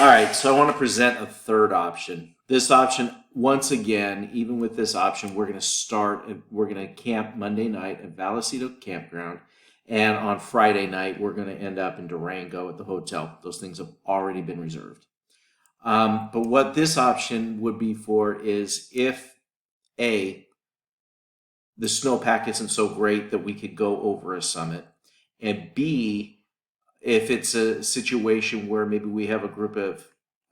All right, so I want to present a third option. This option, once again, even with this option, we're going to camp Monday night at Vallecito Campground. And on Friday night, we're going to end up in Durango at the hotel. Those things have already been reserved. But what this option would be for is if A, the snowpack isn't so great that we could go over a summit, and B, if it's a situation where maybe we have a group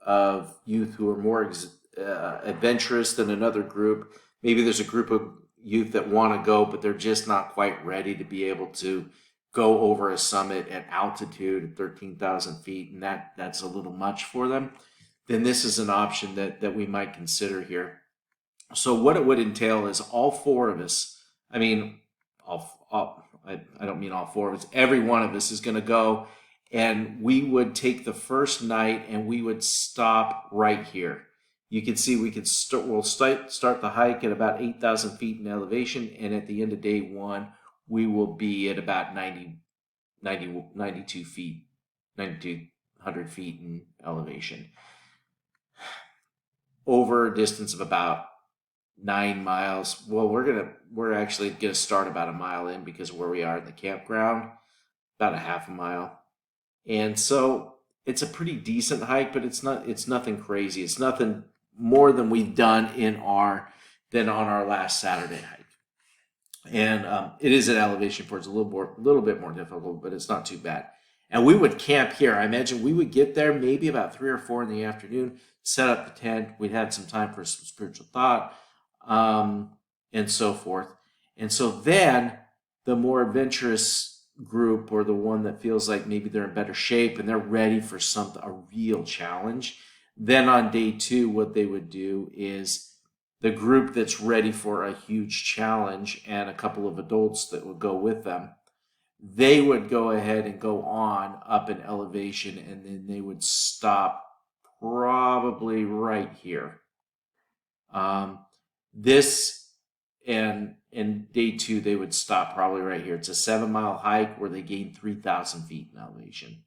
of youth who are more adventurous than another group, maybe there's a group of youth that want to go, but they're just not quite ready to be able to go over a summit at altitude at 13,000 feet, and that's a little much for them, then this is an option that we might consider here. So what it would entail is all four of us, I mean, I don't mean all four of us, every one of us is going to go, and we would take the first night and we would stop right here. You can see we'll start the hike at about 8,000 feet in elevation, and at the end of day one, we will be at about 92 feet, 9,200 feet in elevation. Over a distance of about 9 miles. Well, we're actually gonna start about a mile in because of where we are at the campground, about a half a mile. And so it's a pretty decent hike, but it's nothing crazy. It's nothing more than we've done than on our last Saturday hike. And it is an elevation for it's a little bit more difficult, but it's not too bad. And we would camp here. I imagine we would get there maybe about 3 or 4 in the afternoon, set up the tent. We'd had some time for some spiritual thought, and so forth. And so then the more adventurous group, or the one that feels like maybe they're in better shape and they're ready for a real challenge, then on day 2, what they would do is the group that's ready for a huge challenge and a couple of adults that would go with them, they would go ahead and go on up in elevation, and then they would stop probably right here. This and day 2, they would stop probably right here. It's a 7-mile hike where they gain 3,000 feet in elevation.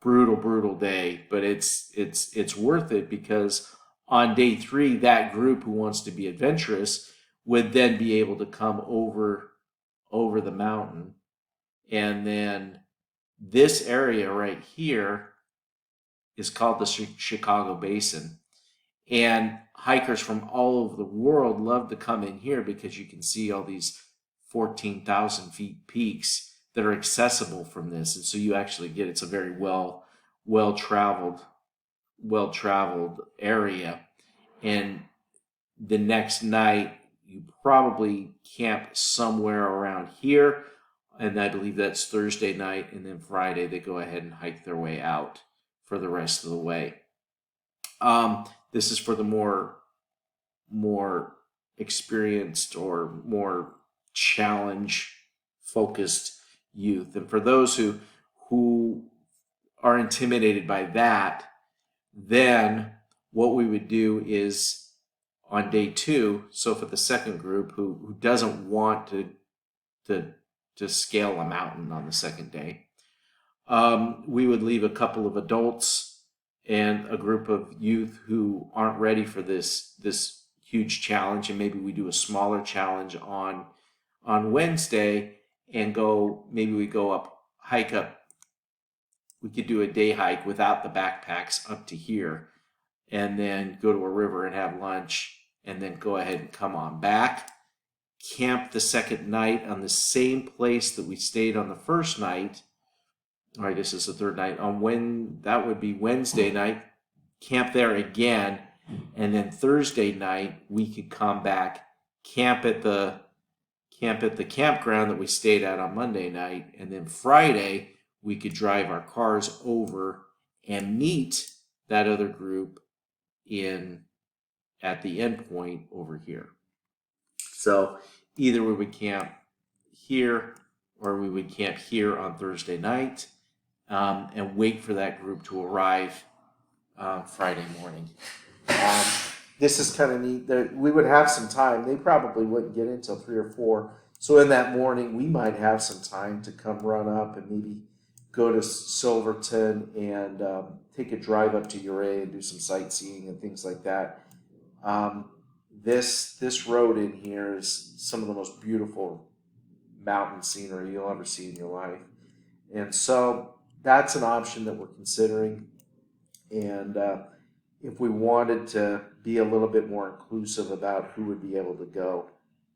Brutal day, but it's worth it, because on day 3, that group who wants to be adventurous would then be able to come over the mountain, and then this area right here is called the Chicago Basin. And hikers from all over the world love to come in here because you can see all these 14,000 feet peaks that are accessible from this. And so you actually it's a very well-traveled area. And the next night, you probably camp somewhere around here. And I believe that's Thursday night. And then Friday, they go ahead and hike their way out for the rest of the way. This is for the more experienced or more challenge-focused youth. And for those who are intimidated by that, then what we would do is on day 2, so for the second group who doesn't want to scale a mountain on the second day, we would leave a couple of adults and a group of youth who aren't ready for this huge challenge, and maybe we do a smaller challenge on Wednesday, and hike up. We could do a day hike without the backpacks up to here, and then go to a river and have lunch, and then go ahead and come on back, camp the second night on the same place that we stayed on the first night. Or I guess it's the third night. That would be Wednesday night, camp there again, and then Thursday night we could come back, camp at the campground that we stayed at on Monday night, and then Friday we could drive our cars over and meet that other group at the end point over here. So either we would camp here or we would camp here on Thursday night, and wait for that group to arrive Friday morning. This is kind of neat. We would have some time. They probably wouldn't get in until 3 or 4. So in that morning, we might have some time to come run up and maybe go to Silverton and take a drive up to Ouray and do some sightseeing and things like that. This road in here is some of the most beautiful mountain scenery you'll ever see in your life. And so that's an option that we're considering. And if we wanted to be a little bit more inclusive about who would be able to go,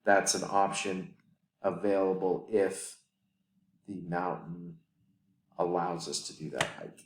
that's an option available if the mountain allows us to do that hike.